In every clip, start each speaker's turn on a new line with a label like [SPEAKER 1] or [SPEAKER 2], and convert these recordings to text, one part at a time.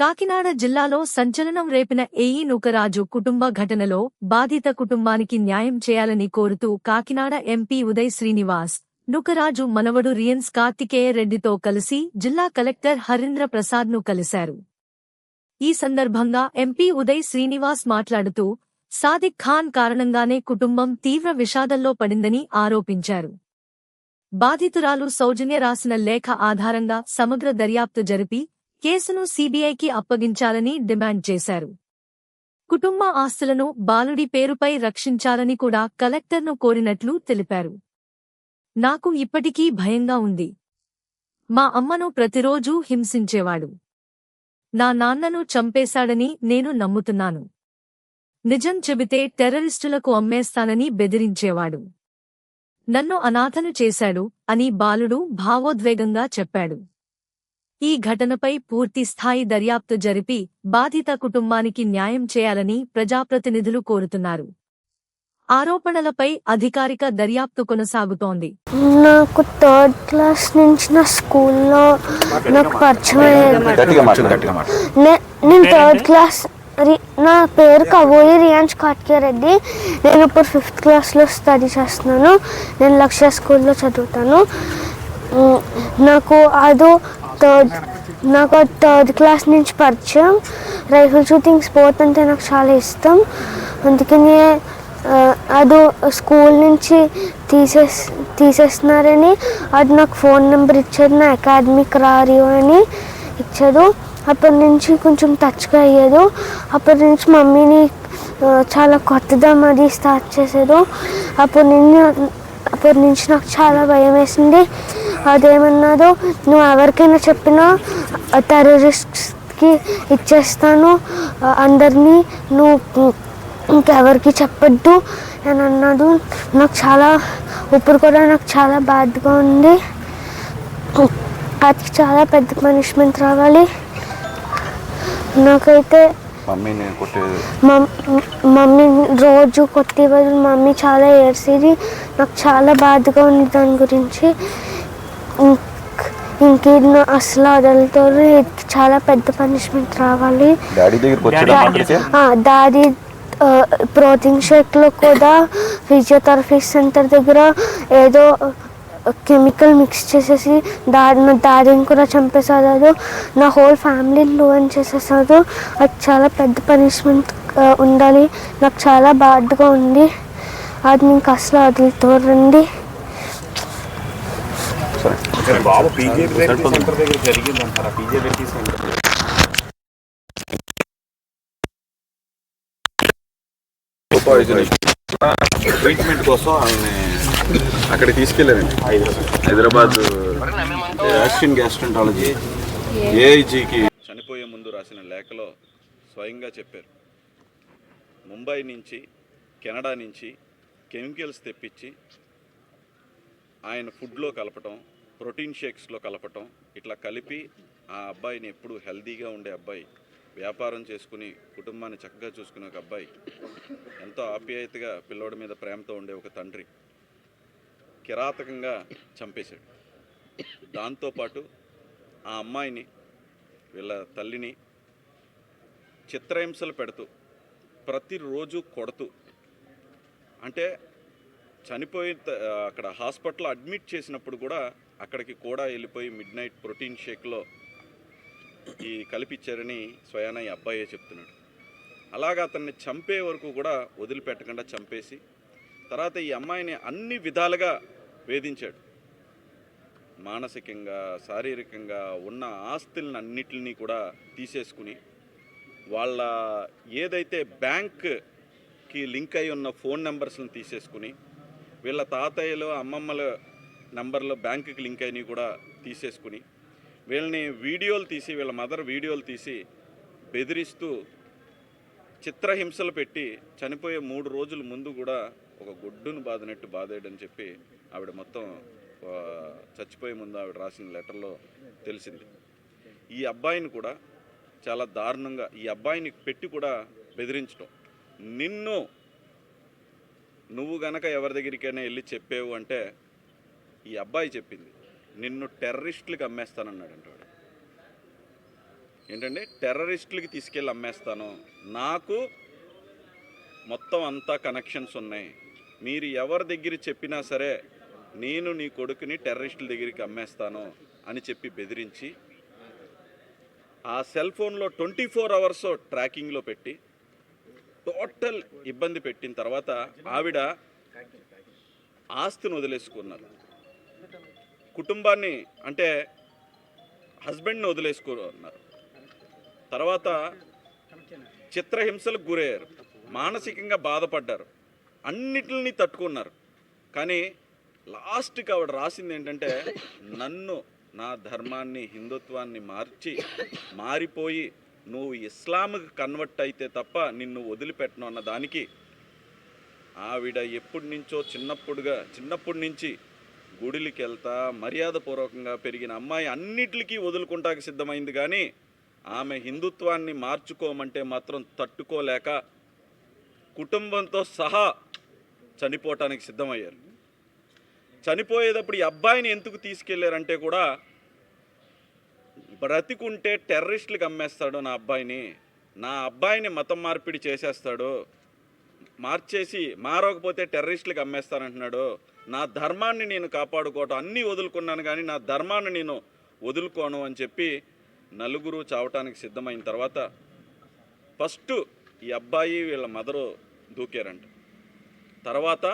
[SPEAKER 1] కాకినాడ జిల్లాలో సంచలనం రేపిన ఏఈ నూకరాజు కుటుంబ ఘటనలో బాధిత కుటుంబానికి న్యాయం చేయాలని కోరుతూ కాకినాడ ఎంపీ ఉదయ్ శ్రీనివాస్ నూకరాజు మనవడు రియన్స్ కార్తికేయ రెడ్డితో కలిసి జిల్లా కలెక్టర్ హరీంద్ర ప్రసాద్ను కలిశారు. ఈ సందర్భంగా ఎంపీ ఉదయ్ శ్రీనివాస్ మాట్లాడుతూ సాదిక్ ఖాన్ కారణంగానే కుటుంబం తీవ్ర విషాదంలో పడిందని ఆరోపించారు. బాధితురాలు సౌజన్య రాసిన లేఖ ఆధారంగా సమగ్ర దర్యాప్తు జరిపి కేసును సీబీఐకి అప్పగించాలని డిమాండ్ చేశారు. కుటుంబ ఆస్తులను బాలుడి పేరుపై రక్షించాలని కూడా కలెక్టర్ను కోరినట్లు తెలిపారు. నాకు ఇప్పటికీ భయంగా ఉంది. మా అమ్మను ప్రతిరోజూ హింసించేవాడు. నా నాన్నను చంపేశాడని నేను నమ్ముతున్నాను. నిజం చెబితే టెర్రరిస్టులకు అమ్మేస్తానని బెదిరించేవాడు. నన్ను అనాథను చేశాడు అని బాలుడు భావోద్వేగంగా చెప్పాడు. ఈ ఘటనపై పూర్తి స్థాయి దర్యాప్తు జరిపి బాధిత కుటుంబానికి న్యాయం చేయాలని ప్రజాప్రతినిధులు కోరుతున్నారు. ఆరోపణలపై అధికారిక దర్యాప్తు కొనసాగుతోంది.
[SPEAKER 2] నాకు 3rd క్లాస్ నుంచి నా స్కూల్లో నాకు పరిచయం. నేను 3rd క్లాస్, నా పేరు కబోయి రియాన్స్ కార్తికేయ రెడ్డి. నేను ఇప్పుడు 5th క్లాస్లో స్టడీ చేస్తున్నాను. నేను లక్ష్య స్కూల్లో చదువుతాను. నాకు 3rd క్లాస్ నుంచి పరిచయం. రైఫిల్ షూటింగ్ స్పోర్ట్ అంటే నాకు చాలా ఇష్టం. అందుకని అది స్కూల్ నుంచి తీసేస్తున్నారని అది నాకు ఫోన్ నెంబర్ ఇచ్చాడు. నా అకాడమిక్ రారియో అని ఇచ్చాడు. అప్పటి నుంచి కొంచెం టచ్గా అయ్యేది. అప్పటి నుంచి మమ్మీని చాలా కొత్తదం అది స్టార్ట్ చేసేది. అప్పటి నుంచి నాకు చాలా భయం వేసింది. అదేమన్నాదో, నువ్వు ఎవరికైనా చెప్పినా టెర్రరిస్ట్కి ఇచ్చేస్తాను, అందరినీ నువ్వు ఇంకెవరికి చెప్పొద్దు అని అన్నాడు. నాకు చాలా ఇప్పుడు కూడా నాకు చాలా బాధగా ఉంది. అది చాలా పెద్ద పనిష్మెంట్ రావాలి. నాకైతే మమ్మీ రోజు కొట్టేవాళ్ళు. మమ్మీ చాలా ఏడ్చేది. నాకు చాలా బాధగా ఉంది దాని గురించి. ఇంకేదో అసలు వదలతారు. చాలా పెద్ద పనిష్మెంట్ రావాలి. డాడీ ప్రోటీన్ షేక్లో కూడా ఫిజియోథెరపీ సెంటర్ దగ్గర ఏదో కెమికల్ మిక్స్ చేసేసి డాడీని కూడా చంపేసాడు. నా హోల్ ఫ్యామిలీని లోన్ చేసేసాడు. అది చాలా పెద్ద పనిష్మెంట్ ఉండాలి. నాకు చాలా బాధగా ఉంది. అది నీకు అసలు వదులుతారండి.
[SPEAKER 3] ట్రీట్మెంట్ కోసం వాళ్ళని అక్కడ తీసుకెళ్ళారండి. హైదరాబాద్ యాక్షన్ గ్యాస్ట్రంటాలజీ ఏఐజీకి చనిపోయే ముందు రాసిన లేఖలో స్వయంగా చెప్పారు, ముంబై నుంచి కెనడా నుంచి కెమికల్స్ తెప్పించి ఆయన ఫుడ్లో కలపటం, ప్రోటీన్ షేక్స్లో కలపటం, ఇట్లా కలిపి ఆ అబ్బాయిని ఎప్పుడు హెల్దీగా ఉండే అబ్బాయి, వ్యాపారం చేసుకుని కుటుంబాన్ని చక్కగా చూసుకునే ఒక అబ్బాయి, ఎంతో ఆప్యాయతగా పిల్లోడి మీద ప్రేమతో ఉండే ఒక తండ్రి కిరాతకంగా చంపేశాడు. దాంతోపాటు ఆ అమ్మాయిని, వీళ్ళ తల్లిని చిత్రహింసలు పెడుతూ ప్రతిరోజు కొడుతూ, అంటే చనిపోయి అక్కడ హాస్పిటల్లో అడ్మిట్ చేసినప్పుడు కూడా అక్కడికి కూడా వెళ్ళిపోయి మిడ్నైట్ ప్రోటీన్ షేక్లో ఈ కలిపిచ్చారని స్వయాన ఈ అబ్బాయే చెప్తున్నాడు. అలాగా అతన్ని చంపే వరకు కూడా వదిలిపెట్టకుండా చంపేసి తర్వాత ఈ అమ్మాయిని అన్ని విధాలుగా వేధించాడు. మానసికంగా, శారీరకంగా ఉన్న ఆస్తులను అన్నిటిని కూడా తీసేసుకుని, వాళ్ళ ఏదైతే బ్యాంక్కి లింక్ అయి ఉన్న ఫోన్ నెంబర్స్ని తీసేసుకుని, వీళ్ళ తాతయ్యలు అమ్మమ్మల నెంబర్లో బ్యాంకుకి లింక్ అయినవి కూడా తీసేసుకుని, వీళ్ళని వీడియోలు తీసి, వీళ్ళ మదర్ వీడియోలు తీసి బెదిరిస్తూ చిత్రహింసలు పెట్టి చనిపోయే 3 రోజుల ముందు కూడా ఒక గొడ్డును బాదినట్టు బాధేయడని చెప్పి ఆవిడ మొత్తం చచ్చిపోయే ముందు ఆవిడ రాసిన లెటర్లో తెలిసింది. ఈ అబ్బాయిని కూడా చాలా దారుణంగా ఈ అబ్బాయిని పెట్టి కూడా బెదిరించడం, నువ్వు గనక ఎవరి దగ్గరికైనా వెళ్ళి చెప్పేవు అంటే, ఈ అబ్బాయి చెప్పింది, నిన్ను టెర్రరిస్టులకు అమ్మేస్తానన్నాడంట. ఏంటంటే టెర్రరిస్టులకి తీసుకెళ్ళి అమ్మేస్తాను, నాకు మొత్తం అంతా కనెక్షన్స్ ఉన్నాయి, మీరు ఎవరి దగ్గర చెప్పినా సరే నేను నీ కొడుకుని టెర్రరిస్టుల దగ్గరికి అమ్మేస్తాను అని చెప్పి బెదిరించి ఆ సెల్ ఫోన్లో 24 అవర్స్ ట్రాకింగ్లో పెట్టి టోటల్ ఇబ్బంది పెట్టిన తర్వాత ఆవిడ ఆస్తిని వదిలేసుకున్నారు, కుటుంబాన్ని అంటే హస్బెండ్ని వదిలేసుకున్నారు, తర్వాత చిత్రహింసలకు గురయ్యారు, మానసికంగా బాధపడ్డారు, అన్నిటిని తట్టుకున్నారు. కానీ లాస్ట్కి ఆవిడ రాసింది ఏంటంటే, నన్ను నా ధర్మాన్ని హిందుత్వాన్ని మారిపోయి నువ్వు ఇస్లాంకి కన్వర్ట్ అయితే తప్ప నిన్ను వదిలిపెట్టను అన్న దానికి ఆవిడ ఎప్పటి నుంచో చిన్నప్పటి నుంచి గుడికి వెళ్తా మర్యాదపూర్వకంగా పెరిగిన అమ్మాయి అన్నిటికీ వదులుకుంటానికి సిద్ధమైంది. కానీ ఆమె హిందుత్వాన్ని మార్చుకోమంటే మాత్రం తట్టుకోలేక కుటుంబంతో సహా చనిపోవటానికి సిద్ధమయ్యారు. చనిపోయేటప్పుడు ఈ అబ్బాయిని ఎందుకు తీసుకెళ్లారంటే కూడా, బ్రతికుంటే టెర్రరిస్టులకు అమ్మేస్తాడు నా అబ్బాయిని మతం మార్పిడి చేసేస్తాడు, మార్చేసి మారకపోతే టెర్రరిస్టులకు అమ్మేస్తానంటున్నాడు, నా ధర్మాన్ని నేను కాపాడుకోవటం అన్నీ వదులుకున్నాను కానీ నా ధర్మాన్ని నేను వదులుకోను అని చెప్పి నలుగురు చావటానికి సిద్ధమైన తర్వాత ఫస్ట్ ఈ అబ్బాయి వీళ్ళ మదరు దూకారంట. తర్వాత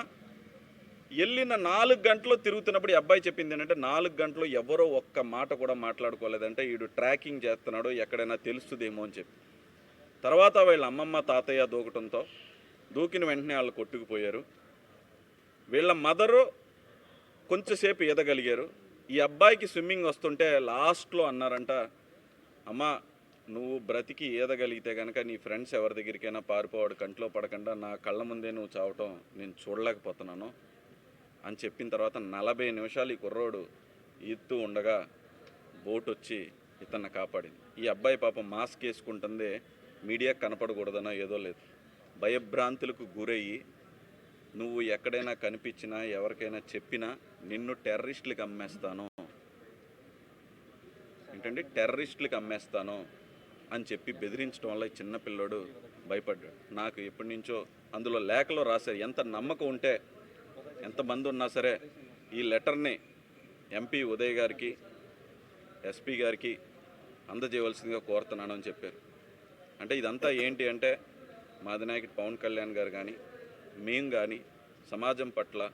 [SPEAKER 3] వెళ్ళిన 4 గంటలు తిరుగుతున్నప్పుడు ఈ అబ్బాయి చెప్పింది ఏంటంటే, 4 గంటలు ఎవరో ఒక్క మాట కూడా మాట్లాడుకోలేదంటే, వీడు ట్రాకింగ్ చేస్తున్నాడు ఎక్కడైనా తెలుస్తుందేమో అని చెప్పి. తర్వాత వీళ్ళ అమ్మమ్మ తాతయ్య దూకటంతో దూకిన వెంటనే వాళ్ళు కొట్టుకుపోయారు. వీళ్ళ మదరు కొంచెంసేపు ఈదగలిగారు. ఈ అబ్బాయికి స్విమ్మింగ్ వస్తుంటే లాస్ట్లో అన్నారంట, అమ్మ నువ్వు బ్రతికి ఈదగలిగితే కనుక నీ ఫ్రెండ్స్ ఎవరి దగ్గరికైనా పారిపోవాడు, కంట్లో పడకుండా నా కళ్ళ ముందే నువ్వు చావటం నేను చూడలేకపోతున్నాను అని చెప్పిన తర్వాత 40 నిమిషాలు ఈ కుర్రోడు ఈదుతూ ఉండగా బోట్ వచ్చి ఇతన్ని కాపాడింది. ఈ అబ్బాయి పాపం మాస్క్ వేసుకుంటుందే మీడియాకు కనపడకూడదనో ఏదో లేదు, భయభ్రాంతులకు గురయ్యి నువ్వు ఎక్కడైనా కనిపించినా ఎవరికైనా చెప్పినా నిన్ను టెర్రరిస్టులకు అమ్మేస్తాను, ఏంటంటే టెర్రరిస్టులకు అమ్మేస్తాను అని చెప్పి బెదిరించడం వల్ల ఈ చిన్నపిల్లోడు భయపడ్డాడు. నాకు ఎప్పటి నుంచో అందులో లేఖలో రాశారు, ఎంత నమ్మకం ఉంటే ఎంతమంది ఉన్నా సరే ఈ లెటర్ని ఎంపీ ఉదయ్ గారికి ఎస్పీ గారికి అందజేయవలసిందిగా కోరుతున్నాను అని చెప్పారు. అంటే ఇదంతా ఏంటి అంటే, మా అధినాయకుడు పవన్ కళ్యాణ్ గారు కానీ మేము కానీ సమాజం పట్ల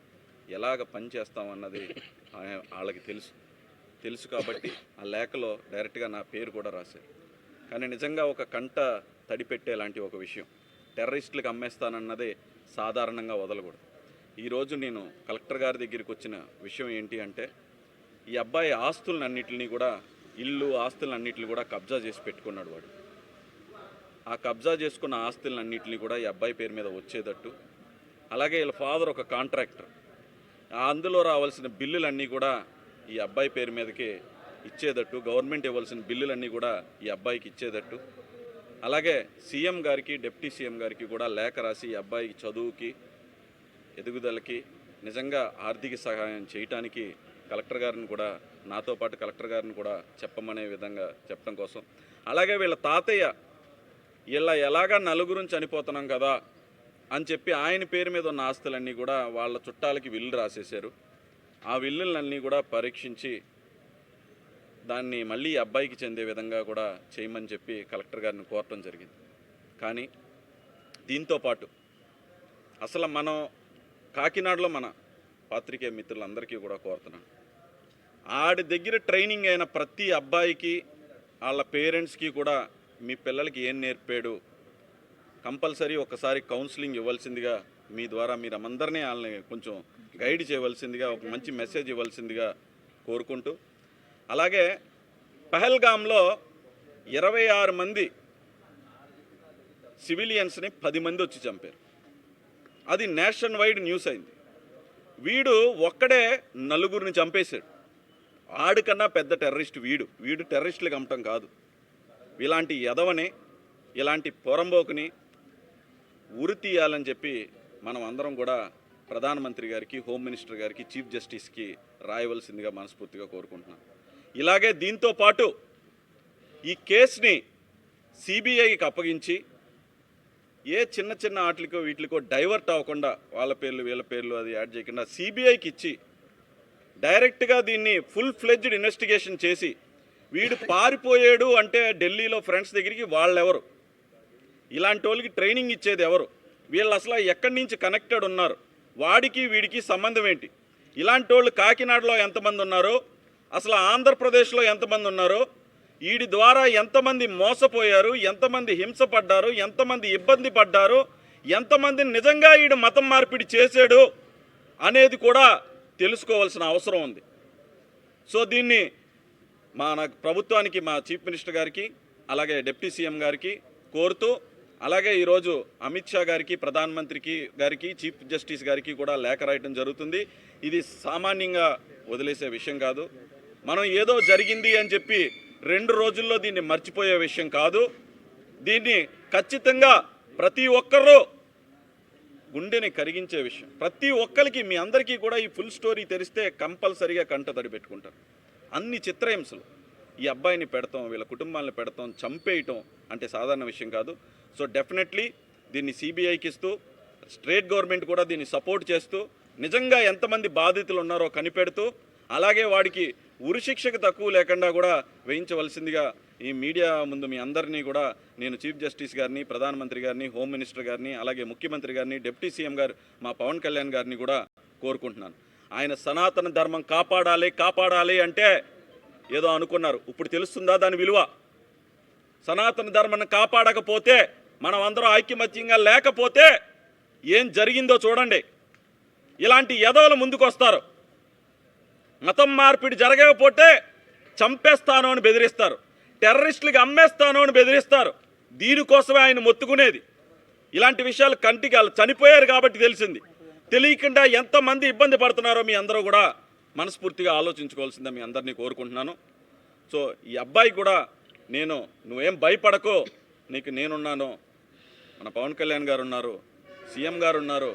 [SPEAKER 3] ఎలాగ పనిచేస్తామన్నది వాళ్ళకి తెలుసు కాబట్టి ఆ లేఖలో డైరెక్ట్గా నా పేరు కూడా రాశారు. కానీ నిజంగా ఒక కంట తడిపెట్టేలాంటి ఒక విషయం, టెర్రరిస్టులకు అమ్మేస్తానన్నదే సాధారణంగా వదలకూడదు. ఈరోజు నేను కలెక్టర్ గారి దగ్గరికి వచ్చిన విషయం ఏంటి అంటే, ఈ అబ్బాయి ఆస్తులన్నింటినీ కూడా ఆస్తులన్నింటినీ కూడా కబ్జా చేసి పెట్టుకున్నాడు వాడు. ఆ కబ్జా చేసుకున్న ఆస్తులన్నింటినీ కూడా ఈ అబ్బాయి పేరు మీద వచ్చేటట్టు, అలాగే వీళ్ళ ఫాదర్ ఒక కాంట్రాక్టర్, అందులో రావాల్సిన బిల్లులన్నీ కూడా ఈ అబ్బాయి పేరు మీదకి ఇచ్చేటట్టు, గవర్నమెంట్ ఇవ్వాల్సిన బిల్లులన్నీ కూడా ఈ అబ్బాయికి ఇచ్చేటట్టు, అలాగే సీఎం గారికి డిప్యూటీ సీఎం గారికి కూడా లేఖ రాసి ఈ అబ్బాయికి చదువుకి ఎదుగుదలకి నిజంగా ఆర్థిక సహాయం చేయటానికి కలెక్టర్ గారిని కూడా నాతో పాటు కలెక్టర్ గారిని కూడా చెప్పమనే విధంగా చెప్పడం కోసం, అలాగే వీళ్ళ తాతయ్య ఎలాగా నలుగురిని చనిపోతున్నాం కదా అని చెప్పి ఆయన పేరు మీద ఉన్న ఆస్తులన్నీ కూడా వాళ్ళ చుట్టాలకి విల్లు రాసేశారు. ఆ విల్లులన్నీ కూడా పరీక్షించి దాన్ని మళ్ళీ అబ్బాయికి చెందే విధంగా కూడా చేయమని చెప్పి కలెక్టర్ గారిని కోరటం జరిగింది. కానీ దీంతోపాటు అసలు మనం కాకినాడలో మన పాత్రికేయ మిత్రులందరికీ కూడా కోరుతున్నాను, ఆడి దగ్గర ట్రైనింగ్ అయిన ప్రతి అబ్బాయికి వాళ్ళ పేరెంట్స్కి కూడా మీ పిల్లలకి ఏం నేర్పాడు కంపల్సరీ ఒకసారి కౌన్సిలింగ్ ఇవ్వాల్సిందిగా మీ ద్వారా మీరు అందరినీ వాళ్ళని కొంచెం గైడ్ చేయవలసిందిగా, ఒక మంచి మెసేజ్ ఇవ్వాల్సిందిగా కోరుకుంటూ, అలాగే పహల్గామ్లో 26 మంది సివిలియన్స్ని 10 మంది వచ్చి చంపారు. అది నేషన్ వైడ్ న్యూస్ అయింది. వీడు ఒక్కడే 4గురిని చంపేశాడు. ఆడికన్నా పెద్ద టెర్రరిస్ట్ వీడు టెర్రరిస్టులకు అమ్మటం కాదు. ఇలాంటి ఎదవని, ఇలాంటి పొరంబోకుని ఉరి తీయాలని చెప్పి మనం అందరం కూడా ప్రధానమంత్రి గారికి, హోమ్ మినిస్టర్ గారికి, చీఫ్ జస్టిస్కి రాయవలసిందిగా మనస్ఫూర్తిగా కోరుకుంటున్నాను. ఇలాగే దీంతో పాటు ఈ కేసుని సిబిఐకి అప్పగించి ఏ చిన్న చిన్న వాటికో వీటికో డైవర్ట్ అవ్వకుండా వాళ్ళ పేర్లు వీళ్ళ పేర్లు అది యాడ్ చేయకుండా సిబిఐకి ఇచ్చి డైరెక్ట్గా దీన్ని ఫుల్ ఫ్లెడ్జ్డ్ ఇన్వెస్టిగేషన్ చేసి వీడు పారిపోయాడు అంటే ఢిల్లీలో ఫ్రెండ్స్ దగ్గరికి వాళ్ళెవరు, ఇలాంటి వాళ్ళకి ట్రైనింగ్ ఇచ్చేది ఎవరు, వీళ్ళు అసలు ఎక్కడి నుంచి కనెక్టెడ్ ఉన్నారు, వాడికి వీడికి సంబంధం ఏంటి, ఇలాంటి వాళ్ళు కాకినాడలో ఎంతమంది ఉన్నారో, అసలు ఆంధ్రప్రదేశ్లో ఎంతమంది ఉన్నారో, వీడి ద్వారా ఎంతమంది మోసపోయారు, ఎంతమంది హింసపడ్డారు, ఎంతమంది ఇబ్బంది పడ్డారు, ఎంతమందిని నిజంగా వీడు మతం మార్పిడి చేశాడు అనేది కూడా తెలుసుకోవాల్సిన అవసరం ఉంది. సో దీన్ని నాకు ప్రభుత్వానికి, మా చీఫ్ మినిస్టర్ గారికి, అలాగే డిప్యూటీ సీఎం గారికి కోరుతూ, అలాగే ఈరోజు అమిత్ షా గారికి, ప్రధానమంత్రికి గారికి, చీఫ్ జస్టిస్ గారికి కూడా లేఖ రాయటం జరుగుతుంది. ఇది సామాన్యంగా వదిలేసే విషయం కాదు. మనం ఏదో జరిగింది అని చెప్పి 2 రోజుల్లో దీన్ని మర్చిపోయే విషయం కాదు. దీన్ని ఖచ్చితంగా ప్రతి ఒక్కరూ గుండెని కరిగించే విషయం. ప్రతి ఒక్కరికి, మీ అందరికీ కూడా ఈ ఫుల్ స్టోరీ తెలిస్తే కంపల్సరీగా కంట తడి పెట్టుకుంటారు. అన్ని చిత్రహింసలు, ఈ అబ్బాయిని పెడతాం, వీళ్ళ కుటుంబాలను పెడతాం, చంపేయటం అంటే సాధారణ విషయం కాదు. సో డెఫినెట్లీ దీన్ని సిబిఐకి ఇస్తూ, స్టేట్ గవర్నమెంట్ కూడా దీన్ని సపోర్ట్ చేస్తూ, నిజంగా ఎంతమంది బాధితులు ఉన్నారో కనిపెడుతూ, అలాగే వాడికి ఉరిశిక్షకు తక్కువ లేకుండా కూడా వేయించవలసిందిగా ఈ మీడియా ముందు మీ అందరినీ కూడా నేను చీఫ్ జస్టిస్ గారిని, ప్రధానమంత్రి గారిని, హోమ్ మినిస్టర్ గారిని, అలాగే ముఖ్యమంత్రి గారిని, డిప్యూటీ సీఎం గారు మా పవన్ కళ్యాణ్ గారిని కూడా కోరుకుంటున్నాను. ఆయన సనాతన ధర్మం కాపాడాలి అంటే ఏదో అనుకున్నారు. ఇప్పుడు తెలుస్తుందా దాని విలువ? సనాతన ధర్మాన్ని కాపాడకపోతే, మనం అందరం ఐక్యమత్యంగా లేకపోతే ఏం జరిగిందో చూడండి. ఇలాంటి ఎదవలు ముందుకొస్తారు. మతం మార్పిడి జరగకపోతే చంపేస్తాను అని బెదిరిస్తారు, టెర్రరిస్టులకి అమ్మేస్తాను అని బెదిరిస్తారు. దీనికోసమే ఆయన మొత్తుకునేది. ఇలాంటి విషయాలు కంటికి వాళ్ళు చనిపోయారు కాబట్టి తెలిసింది. తెలియకుండా ఎంతమంది ఇబ్బంది పడుతున్నారో మీ అందరూ కూడా మనస్ఫూర్తిగా ఆలోచించుకోవాల్సిందే మీ అందరినీ కోరుకుంటున్నాను. సో ఈ అబ్బాయి కూడా నువ్వేం భయపడకో, నీకు నేనున్నాను, మన పవన్ కళ్యాణ్ గారు ఉన్నారు, సీఎం గారు ఉన్నారు,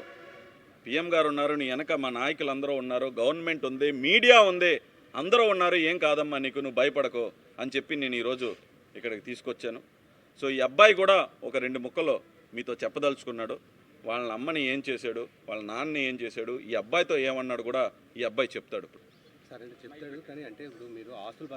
[SPEAKER 3] పిఎం గారు ఉన్నారు, నీ వెనక మా నాయకులు అందరూ ఉన్నారు, గవర్నమెంట్ ఉంది, మీడియా ఉంది, అందరూ ఉన్నారు, ఏం కాదమ్మా నీకు, నువ్వు భయపడకో అని చెప్పి నేను ఈరోజు ఇక్కడికి తీసుకొచ్చాను. సో ఈ అబ్బాయి కూడా ఒక 2 ముక్కలో మీతో చెప్పదలుచుకున్నాడు. వాళ్ళ అమ్మని ఏం చేశాడు, వాళ్ళ నాన్నని ఏం చేశాడు, ఈ అబ్బాయితో ఏమన్నాడు కూడా ఈ అబ్బాయి చెప్తాడు.
[SPEAKER 4] సరే చెప్తాడు, కానీ అంటే ఇప్పుడు మీరు ఆస్తుల